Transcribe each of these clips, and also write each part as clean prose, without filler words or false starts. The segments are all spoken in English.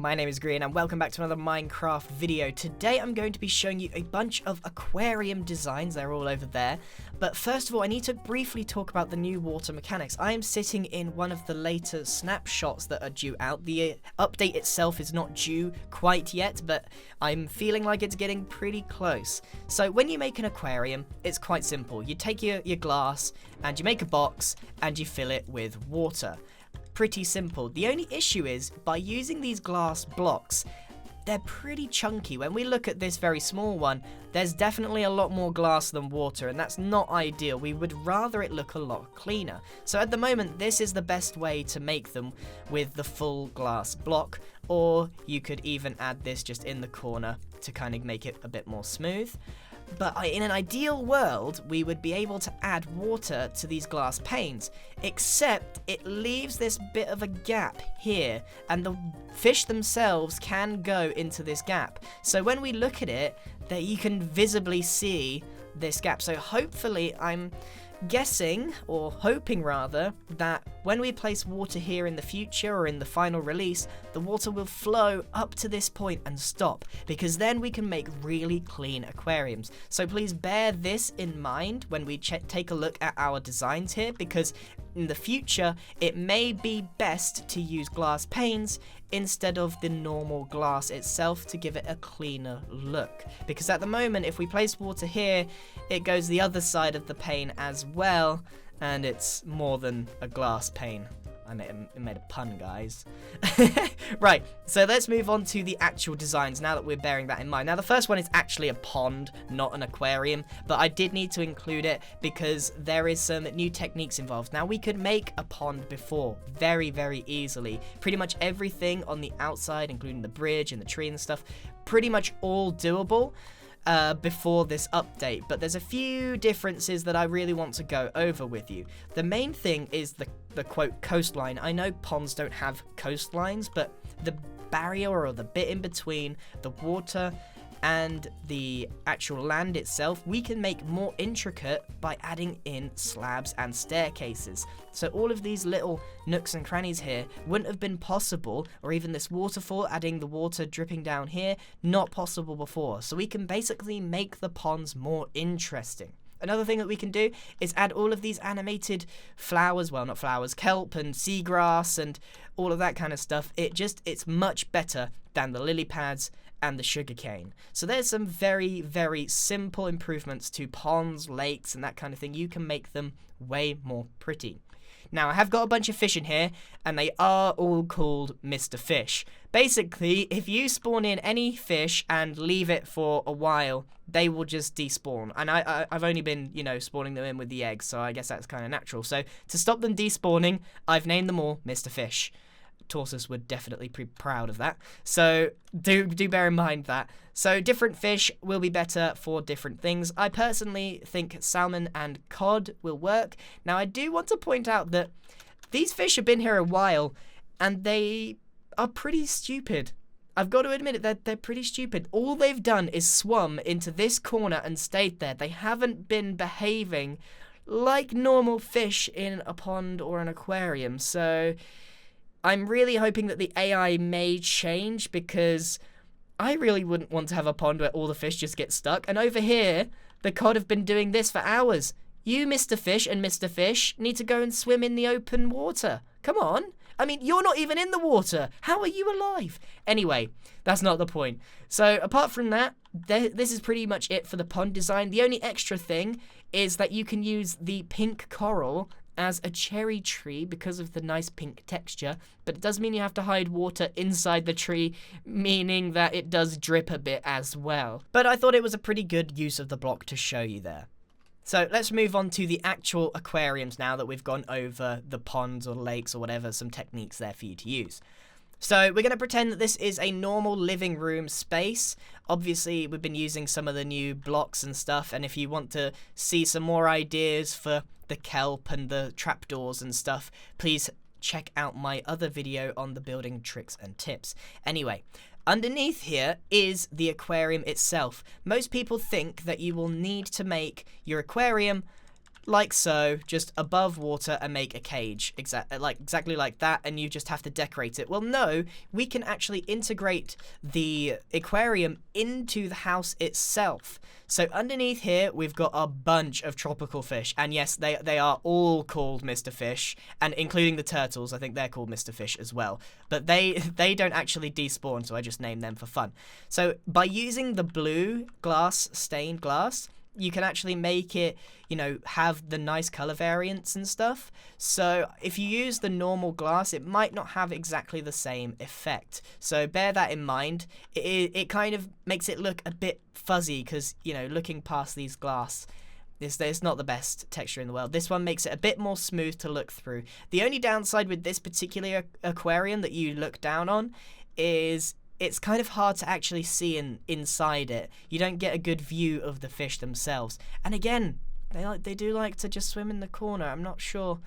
my name is Grian and welcome back to another Minecraft video. Today I'm going to be showing you a bunch of aquarium designs, they're all over there. But first of all, I need to briefly talk about the new water mechanics. I am sitting in one of the later snapshots that are due out. The update itself is not due quite yet, but I'm feeling like it's getting pretty close. So when you make an aquarium, it's quite simple. You take your glass and you make a box and you fill it with water. Pretty simple. The only issue is, by using these glass blocks, they're pretty chunky. When we look at this very small one, there's definitely a lot more glass than water, and that's not ideal. We would rather it look a lot cleaner. So at the moment, this is the best way to make them, with the full glass block, or you could even add this just in the corner to kind of make it a bit more smooth. But in an ideal world, we would be able to add water to these glass panes, except it leaves this bit of a gap here, and the fish themselves can go into this gap. So when we look at it, you can visibly see this gap. So hopefully, I'm guessing, or hoping rather, that when we place water here in the future or in the final release, the water will flow up to this point and stop, because then we can make really clean aquariums. So please bear this in mind when we take a look at our designs here, because in the future it may be best to use glass panes instead of the normal glass itself to give it a cleaner look. Because at the moment, if we place water here, it goes the other side of the pane as well, and it's more than a glass pane. I made a pun, guys. Right, so let's move on to the actual designs now that we're bearing that in mind. Now, the first one is actually a pond, not an aquarium, but I did need to include it because there is some new techniques involved. Now, we could make a pond before very, very easily. Pretty much everything on the outside, including the bridge and the tree and stuff, pretty much all doable before this update, but there's a few differences that I really want to go over with you. The main thing is the quote coastline. I know ponds don't have coastlines, but the barrier or the bit in between the water and the actual land itself, we can make more intricate by adding in slabs and staircases. So all of these little nooks and crannies here wouldn't have been possible, or even this waterfall, adding the water dripping down here, not possible before. So we can basically make the ponds more interesting. Another thing that we can do is add all of these animated flowers, well, not flowers, kelp and seagrass and all of that kind of stuff. It's much better than the lily pads and the sugarcane. So there's some very, very simple improvements to ponds, lakes, and that kind of thing. You can make them way more pretty. Now, I have got a bunch of fish in here, and they are all called Mr. Fish. Basically, if you spawn in any fish and leave it for a while, they will just despawn. And I've only been, spawning them in with the eggs, so I guess that's kind of natural. So to stop them despawning, I've named them all Mr. Fish. Tortoise would definitely be proud of that. So do bear in mind that. So different fish will be better for different things. I personally think salmon and cod will work. Now, I do want to point out that these fish have been here a while and they are pretty stupid. I've got to admit it, they're pretty stupid. All they've done is swum into this corner and stayed there. They haven't been behaving like normal fish in a pond or an aquarium. So I'm really hoping that the AI may change, because I really wouldn't want to have a pond where all the fish just get stuck. And over here, the cod have been doing this for hours. You, Mr. Fish and Mr. Fish, need to go and swim in the open water. Come on. I mean, you're not even in the water. How are you alive? Anyway, that's not the point. So apart from that, this is pretty much it for the pond design. The only extra thing is that you can use the pink coral as a cherry tree because of the nice pink texture, but it does mean you have to hide water inside the tree, meaning that it does drip a bit as well. But I thought it was a pretty good use of the block to show you there. So let's move on to the actual aquariums now that we've gone over the ponds or lakes or whatever, some techniques there for you to use. So we're going to pretend that this is a normal living room space. Obviously, we've been using some of the new blocks and stuff, and if you want to see some more ideas for the kelp and the trapdoors and stuff, please check out my other video on the building tricks and tips. Anyway, underneath here is the aquarium itself. Most people think that you will need to make your aquarium like so, just above water and make a cage, exactly like that, and you just have to decorate it. Well, no, we can actually integrate the aquarium into the house itself. So underneath here, we've got a bunch of tropical fish, and yes, they are all called Mr. Fish, and including the turtles, I think they're called Mr. Fish as well. But they don't actually despawn, so I just named them for fun. So by using the blue glass, stained glass, you can actually make it, you know, have the nice color variants and stuff. So if you use the normal glass, it might not have exactly the same effect. So bear that in mind. It kind of makes it look a bit fuzzy because, you know, looking past these glass, it's not the best texture in the world. This one makes it a bit more smooth to look through. The only downside with this particular aquarium that you look down on is it's kind of hard to actually see inside it. You don't get a good view of the fish themselves. And again, they do like to just swim in the corner. I'm not sure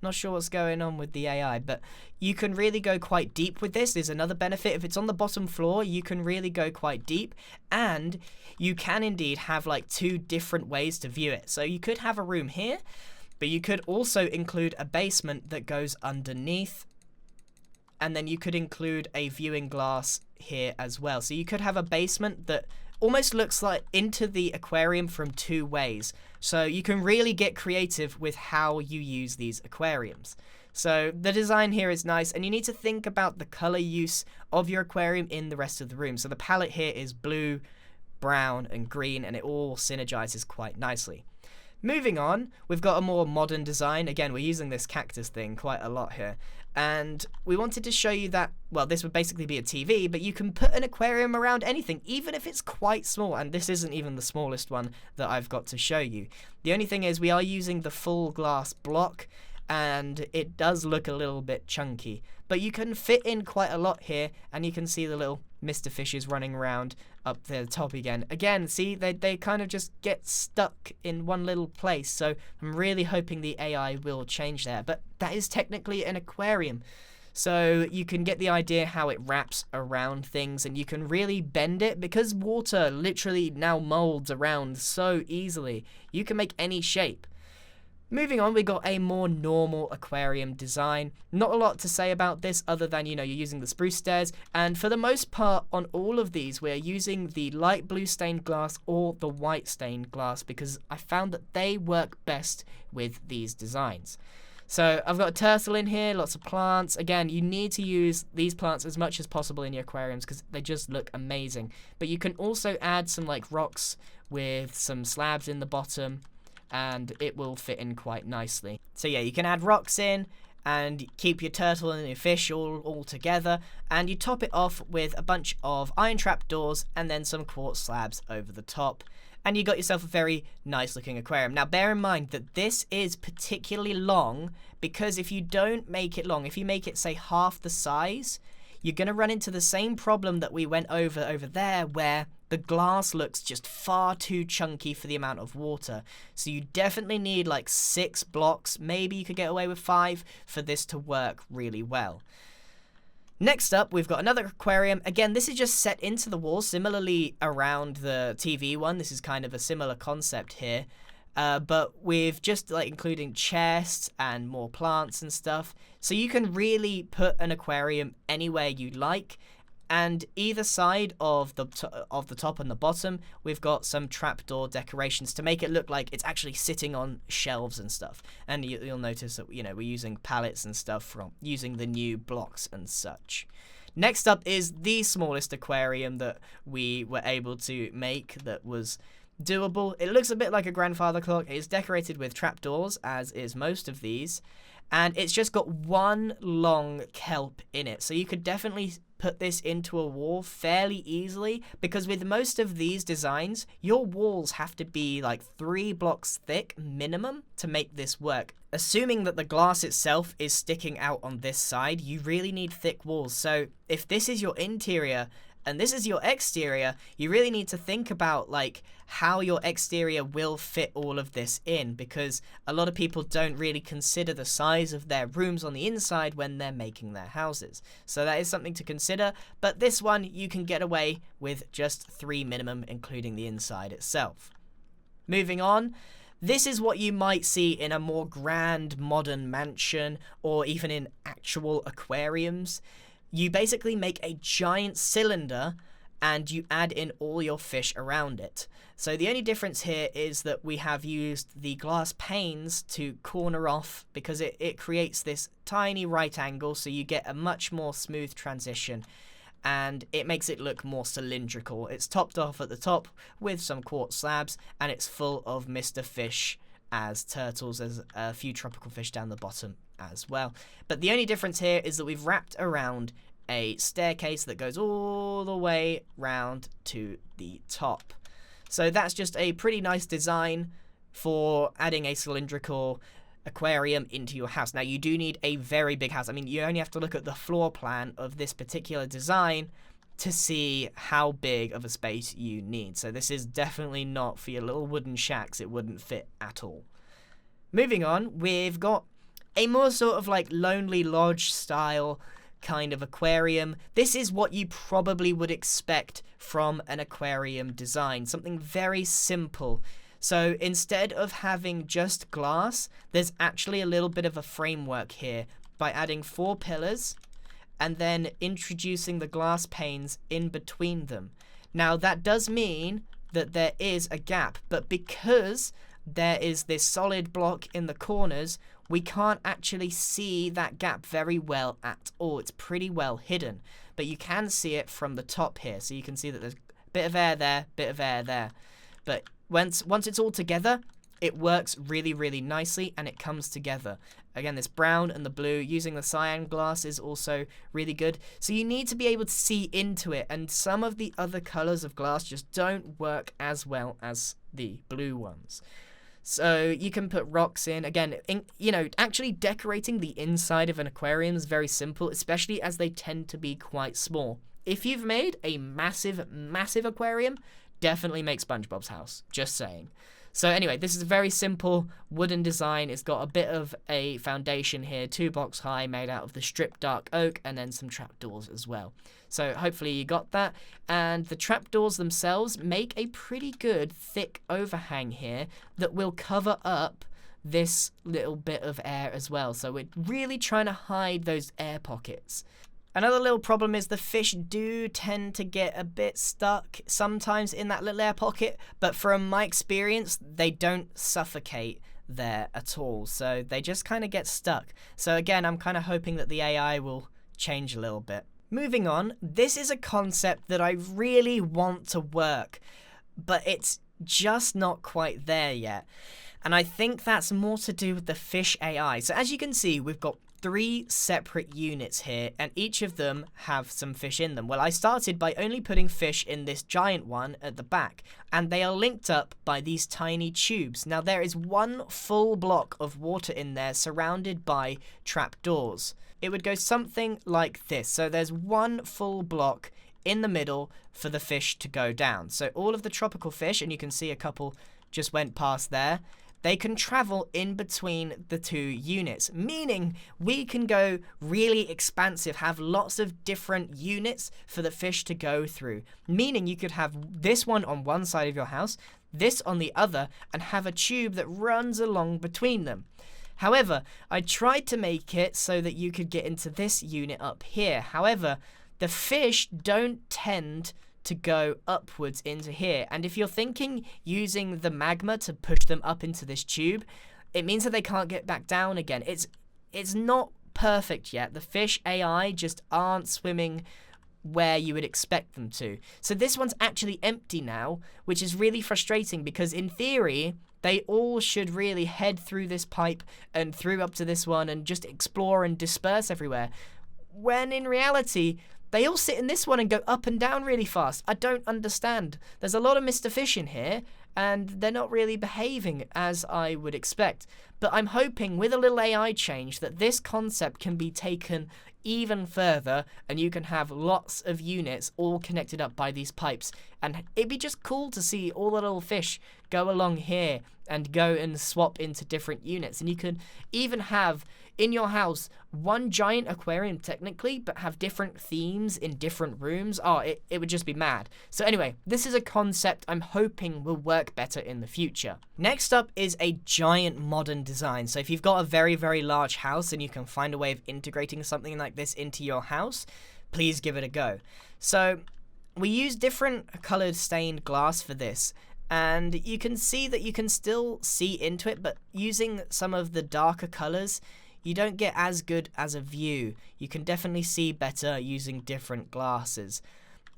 what's going on with the AI, but you can really go quite deep with this. There's another benefit. If it's on the bottom floor, you can really go quite deep, and you can indeed have like 2 different ways to view it. So you could have a room here, but you could also include a basement that goes underneath, and then you could include a viewing glass here as well. So you could have a basement that almost looks like into the aquarium from 2 ways. So you can really get creative with how you use these aquariums. So the design here is nice, and you need to think about the color use of your aquarium in the rest of the room. So the palette here is blue, brown, and green, and it all synergizes quite nicely. Moving on, we've got a more modern design. Again, we're using this cactus thing quite a lot here. And we wanted to show you that, well, this would basically be a TV, but you can put an aquarium around anything, even if it's quite small. And this isn't even the smallest one that I've got to show you. The only thing is we are using the full glass block, and it does look a little bit chunky. But you can fit in quite a lot here, and you can see the little Mr. Fishes running around up the top again. Again, see, they kind of just get stuck in one little place, so I'm really hoping the AI will change that. But that is technically an aquarium, so you can get the idea how it wraps around things, and you can really bend it because water literally now molds around so easily. You can make any shape. Moving on, we got a more normal aquarium design. Not a lot to say about this other than, you know, you're using the spruce stairs. And for the most part on all of these, we're using the light blue stained glass or the white stained glass because I found that they work best with these designs. So I've got a turtle in here, lots of plants. Again, you need to use these plants as much as possible in your aquariums because they just look amazing. But you can also add some like rocks with some slabs in the bottom, and it will fit in quite nicely. So yeah, you can add rocks in and keep your turtle and your fish all together, and you top it off with a bunch of iron trap doors and then some quartz slabs over the top, and you got yourself a very nice looking aquarium. Now bear in mind that this is particularly long because if you don't make it long, if you make it say half the size, you're going to run into the same problem that we went over there where the glass looks just far too chunky for the amount of water. So you definitely need like 6 blocks, maybe you could get away with 5 for this to work really well. Next up, we've got another aquarium. Again, this is just set into the wall, similarly around the TV one. This is kind of a similar concept here. But with just like including chests and more plants and stuff. So you can really put an aquarium anywhere you like. And either side of the top and the bottom, we've got some trapdoor decorations to make it look like it's actually sitting on shelves and stuff. And you'll notice that, you know, we're using pallets and stuff from using the new blocks and such. Next up is the smallest aquarium that we were able to make that was doable. It looks a bit like a grandfather clock. It's decorated with trapdoors, as is most of these. And it's just got one long kelp in it. So you could definitely put this into a wall fairly easily, because with most of these designs, your walls have to be like 3 blocks thick minimum to make this work. Assuming that the glass itself is sticking out on this side, you really need thick walls. So if this is your interior and this is your exterior, you really need to think about like how your exterior will fit all of this in, because a lot of people don't really consider the size of their rooms on the inside when they're making their houses. So that is something to consider, but this one you can get away with just 3 minimum, including the inside itself. Moving on, This is what you might see in a more grand modern mansion or even in actual aquariums. You basically make a giant cylinder and you add in all your fish around it. So the only difference here is that we have used the glass panes to corner off because it creates this tiny right angle, so you get a much more smooth transition and it makes it look more cylindrical. It's topped off at the top with some quartz slabs and it's full of Mr. Fish as turtles, as a few tropical fish down the bottom as well. But the only difference here is that we've wrapped around a staircase that goes all the way round to the top. So that's just a pretty nice design for adding a cylindrical aquarium into your house. Now you do need a very big house. I mean, you only have to look at the floor plan of this particular design to see how big of a space you need. So this is definitely not for your little wooden shacks. It wouldn't fit at all. Moving on, we've got a more sort of like Lonely Lodge style kind of aquarium. This is what you probably would expect from an aquarium design, something very simple. So instead of having just glass, there's actually a little bit of a framework here by adding 4 pillars and then introducing the glass panes in between them. Now that does mean that there is a gap, but because there is this solid block in the corners, we can't actually see that gap very well at all. It's pretty well hidden, but you can see it from the top here. So you can see that there's a bit of air there, bit of air there. But once it's all together, it works really, really nicely and it comes together. Again, this brown and the blue, using the cyan glass is also really good. So you need to be able to see into it, and some of the other colors of glass just don't work as well as the blue ones. So you can put rocks in. Again, actually decorating the inside of an aquarium is very simple, especially as they tend to be quite small. If you've made a massive, massive aquarium, definitely make SpongeBob's house. Just saying. So anyway, this is a very simple wooden design. It's got a bit of a foundation here, 2 blocks high, made out of the stripped dark oak, and then some trapdoors as well. So hopefully you got that. And the trapdoors themselves make a pretty good thick overhang here that will cover up this little bit of air as well. So we're really trying to hide those air pockets. Another little problem is the fish do tend to get a bit stuck sometimes in that little air pocket, but from my experience, they don't suffocate there at all. So they just kind of get stuck. So again, I'm kind of hoping that the AI will change a little bit. Moving on, this is a concept that I really want to work, but it's just not quite there yet. And I think that's more to do with the fish AI. So as you can see, we've got 3 separate units here, and each of them have some fish in them. Well, I started by only putting fish in this giant one at the back, and they are linked up by these tiny tubes. Now, there is 1 full block of water in there surrounded by trapdoors. It would go something like this. So there's 1 full block in the middle for the fish to go down. So all of the tropical fish, and you can see a couple just went past there, they can travel in between the 2 units, meaning we can go really expansive, have lots of different units for the fish to go through, meaning you could have this one on one side of your house, this on the other, and have a tube that runs along between them. However, I tried to make it so that you could get into this unit up here. However, the fish don't tend to go upwards into here, and if you're thinking using the magma to push them up into this tube, it means that they can't get back down again. It's not perfect yet. The fish AI just aren't swimming where you would expect them to. So this one's actually empty now, which is really frustrating because in theory they all should really head through this pipe and through up to this one and just explore and disperse everywhere, when in reality they all sit in this one and go up and down really fast. I don't understand. There's a lot of Mr. Fish in here, and they're not really behaving as I would expect. But I'm hoping with a little AI change that this concept can be taken even further, and you can have lots of units all connected up by these pipes. And it'd be just cool to see all the little fish go along here and go and swap into different units. And you can even have in your house one giant aquarium technically, but have different themes in different rooms. Oh, it would just be mad. So anyway, this is a concept I'm hoping will work better in the future. Next up is a giant modern design. So if you've got a very, very large house and you can find a way of integrating something like this into your house, please give it a go. So we use different colored stained glass for this. And you can see that you can still see into it, but using some of the darker colors, you don't get as good as a view. You can definitely see better using different glasses.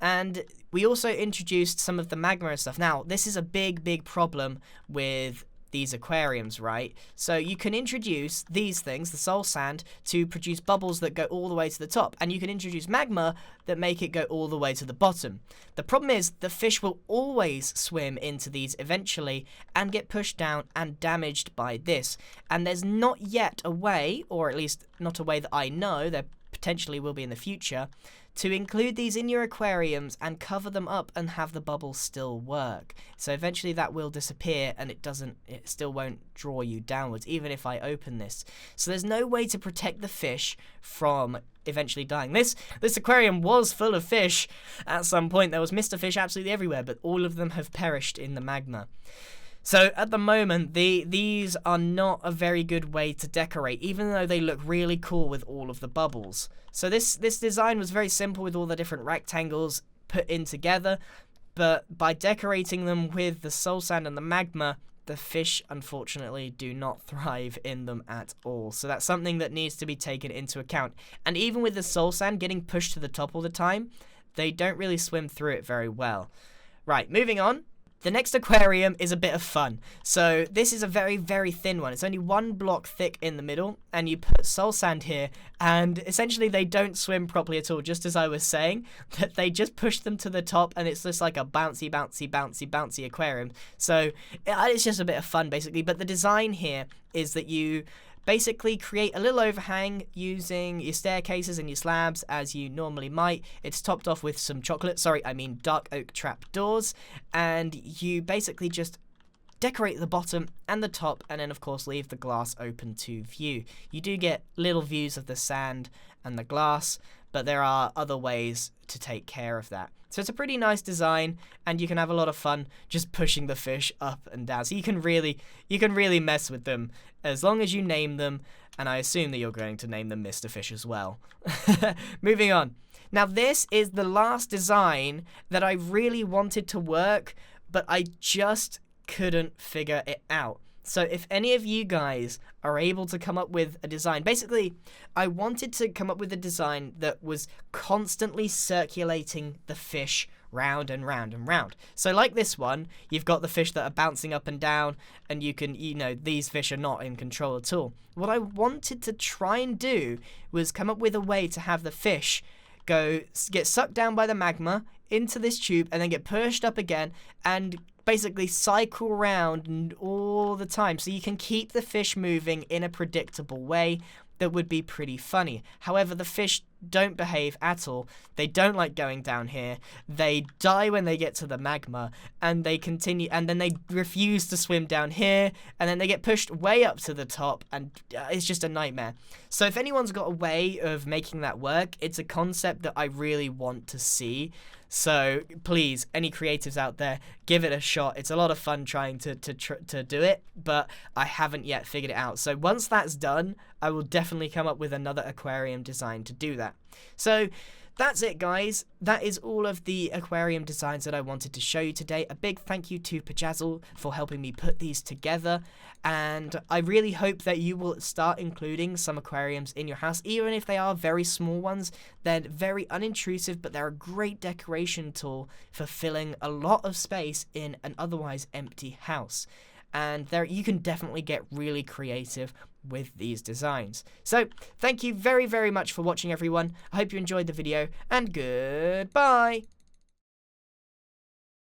And we also introduced some of the magma and stuff. Now, this is a big problem with these aquariums, right? So you can introduce these things, the soul sand, to produce bubbles that go all the way to the top, and you can introduce magma that make it go all the way to the bottom. The problem is the fish will always swim into these eventually and get pushed down and damaged by this, and there's not yet a way, or at least not a way that I know, there potentially will be in the future, to include these in your aquariums and cover them up and have the bubbles still work. So eventually that will disappear and it still won't draw you downwards, even if I open this. So there's no way to protect the fish from eventually dying. This aquarium was full of fish at some point. There was Mr. Fish absolutely everywhere, but all of them have perished in the magma. So at the moment, these are not a very good way to decorate, even though they look really cool with all of the bubbles. So this design was very simple with all the different rectangles put in together, but by decorating them with the soul sand and the magma, the fish unfortunately do not thrive in them at all. So that's something that needs to be taken into account. And even with the soul sand getting pushed to the top all the time, they don't really swim through it very well. Right, moving on. The next aquarium is a bit of fun. So this is a very, very thin one. It's only 1 block thick in the middle, and you put soul sand here, and essentially they don't swim properly at all, just as I was saying, that they just push them to the top, and it's just like a bouncy aquarium. So it's just a bit of fun, basically. But the design here is that you basically create a little overhang using your staircases and your slabs as you normally might. It's topped off with some dark oak trap doors, and you basically just decorate the bottom and the top, and then of course leave the glass open to view. You do get little views of the sand and the glass, but there are other ways to take care of that. So it's a pretty nice design, and you can have a lot of fun just pushing the fish up and down. So you can really mess with them as long as you name them, and I assume that you're going to name them Mr. Fish as well. Moving on. Now this is the last design that I really wanted to work, but I just couldn't figure it out. So if any of you guys are able to come up with a design, basically I wanted to come up with a design that was constantly circulating the fish round and round and round. So like this one, you've got the fish that are bouncing up and down, and you can, these fish are not in control at all. What I wanted to try and do was come up with a way to have the fish get sucked down by the magma into this tube and then get pushed up again and basically cycle around all the time, so you can keep the fish moving in a predictable way that would be pretty funny. However, the fish don't behave at all. They don't like going down here. They die when they get to the magma, and they continue, and then they refuse to swim down here, and then they get pushed way up to the top, and it's just a nightmare. So if anyone's got a way of making that work, it's a concept that I really want to see. So please, any creatives out there, give it a shot. It's a lot of fun trying to do it, but I haven't yet figured it out. So once that's done, I will definitely come up with another aquarium design to do that. So that's it, guys. That is all of the aquarium designs that I wanted to show you today. A big thank you to Pajazzel for helping me put these together, and I really hope that you will start including some aquariums in your house, even if they are very small ones. They're very unintrusive, but they're a great decoration tool for filling a lot of space in an otherwise empty house. And there, you can definitely get really creative with these designs. So thank you very, very much for watching, everyone. I hope you enjoyed the video, and goodbye.